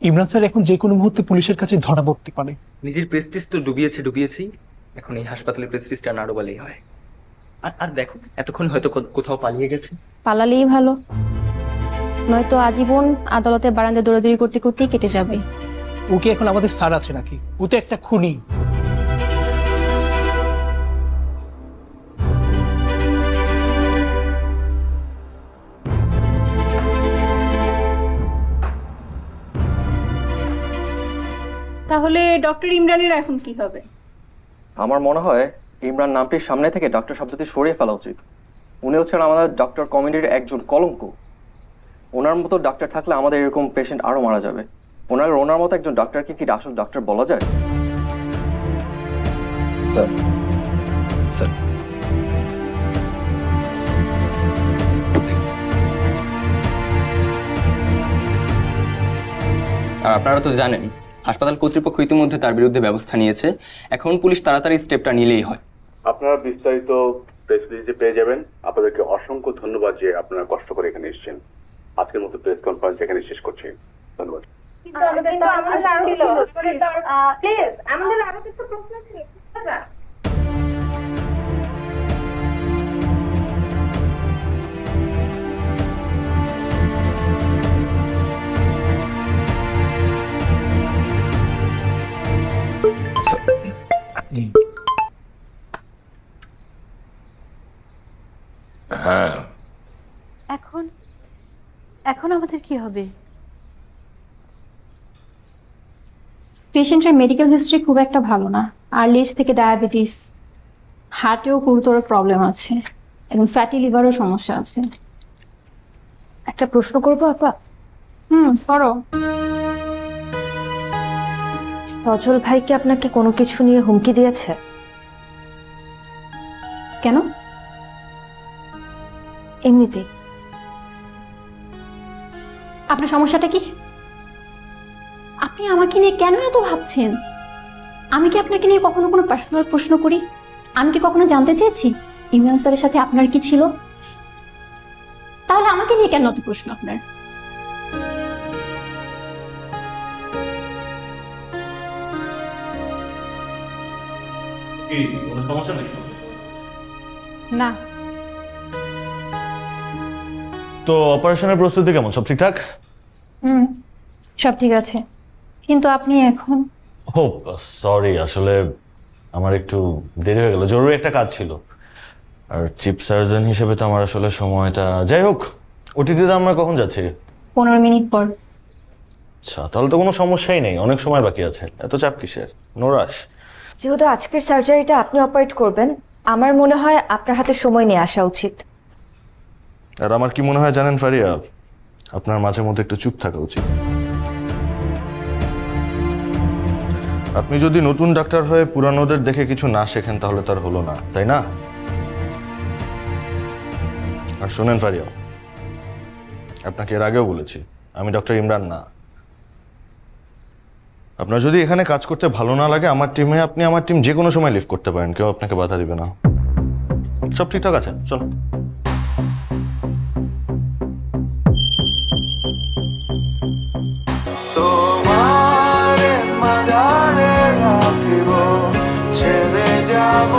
Imran sir এখন যে কোনো মুহূর্তে পুলিশের কাছে ধরা পড়তে পারে। নিজের প্রেস্টিজ তো ডুবিয়েছেই। এখন এই হাসপাতালের প্রেস্টিজটা না ডোবালেই হয়। আর আর দেখো, এতক্ষণ হয়তো কোথাও পালিয়ে গেছে। পালালেই ভালো, নয়তো আজীবন আদালতে বারান্দায় দৌড়াদৌড়ি করতে করতেই কেটে যাবে। ও কি এখন আমাদের স্যার আছে নাকি? ও তো একটা খুনি। তাহলে ডক্টর ইমরানের এখন কি হবে? আমার মনে হয় ইমরান নামটির সামনে থেকে ডক্টর শব্দটি সরিয়ে ফেলা উচিত। উনি হচ্ছেন আমাদের ডক্টর কমিউনিটির একজন কলঙ্ক। ওনার মতো ডাক্তার থাকলে আমাদের এরকম পেশেন্ট আরো মারা যাবে। ওনার মতো একজন ডাক্তারকে কি আসল ডাক্তার বলা যায়? স্যার স্যার আর আপনারা তো জানেন হাসপাতাল কর্তৃপক্ষ ইতিমধ্যে তার বিরুদ্ধে ব্যবস্থা নিয়েছে। এখন পুলিশ তাড়াতাড়ি স্টেপটা নিলেই হয়। আপনারা বিস্তারিত প্রেস রিলিজে পেয়ে যাবেন। আপনাদেরকে অসংখ্য ধন্যবাদ যে আপনারা কষ্ট করে এখানে এসেছেন। আজকের মতো প্রেস কনফারেন্স এখানে শেষ করছি। ধন্যবাদ। আমাদের আরো কিছু প্রশ্ন ছিল। হ্যাঁ, এখন আমাদের কি হবে? পেশেন্টের মেডিকেল হিস্ট্রি খুব একটা ভালো না। আর্লি এজ থেকে ডায়াবেটিস, হার্টেও গুরুতর প্রবলেম আছে এবং ফ্যাটি লিভারও সমস্যা আছে। একটা প্রশ্ন করবো আপা? করো। সজল ভাই কি আপনাকে কোনো কিছু নিয়ে হুমকি দিয়েছে? কেন? এমনিতেই। আপনার সমস্যাটা কি? আপনি আমাকে নিয়ে কেন এত ভাবছেন? আমি কি আপনাকে নিয়ে কখনো কোনো পার্সোনাল প্রশ্ন করি? আমি কি কখনো জানতে চেয়েছি ইমরান স্যারের সাথে আপনার কি ছিল? তাহলে আমাকে নিয়ে কেন এত প্রশ্ন আপনার? কোনো সমস্যা নেই না। তো অপারেশনের প্রস্তুতি কেমন? সব ঠিকঠাক? সব ঠিক আছে, কিন্তু আপনি এখন... ও সরি, আসলে আমার একটু দেরি হয়ে গেল, জরুরি একটা কাজ ছিল। আর চিফ সার্জন হিসেবে তো আমার আসলে সময়টা... যাই হোক, ওটিতে আমরা কখন যাচ্ছি? 15 মিনিট পর। আচ্ছা, তাহলে তো কোনো সমস্যাই নেই, অনেক সময় বাকি আছে। এত চাপ কিসের? নোরাস, যেহেতু আজকের সার্জারিটা আপনি অপারেট করবেন, আমার মনে হয় আপনার হাতে সময় নিয়ে আসা উচিত। আর আমার কি মনে হয় জানেন ফারিয়া, আপনার মাঝে মধ্যে একটু চুপ থাকা উচিত। আপনি যদি নতুন ডাক্তার হয়ে পুরানোদের দেখে কিছু না শেখেন তাহলে তার হলো না, তাই না? আর শোনেন ফারিয়া, আপনাকে এর আগেও বলেছি আমি ডক্টর ইমরান না। আপনার যদি এখানে কাজ করতে ভালো না লাগে আমার টিমে, আপনি আমার টিম যে কোনো সময় লিভ করতে পারেন, কেউ আপনাকে বাধা দিবে না। সব ঠিকঠাক আছে, চলো। তোমার মাঝারে রাখিব, ছেড়ে যাব